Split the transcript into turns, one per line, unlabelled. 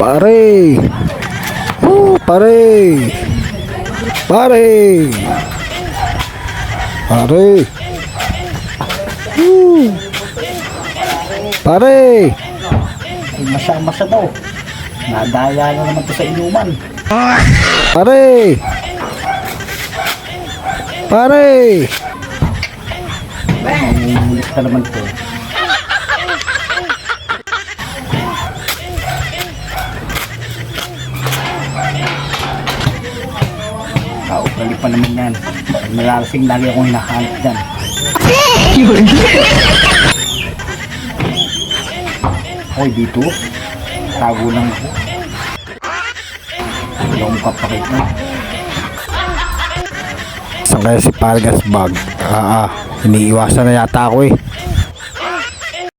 Pare. Pare. Pare. Pare. Pare.
Ay, masya daw. Nadaya na naman to sa inuman.
Pare. Pare.
Nangungulit ka naman to. Kaugali pa naman yan. Pag nalalasing lagi akong hinahanap dyan. Hoy, dito. Tago lang ako. Wala akong kapakita.
Saan kaya si Pargas Bag? Iniiwasan na yata ako eh.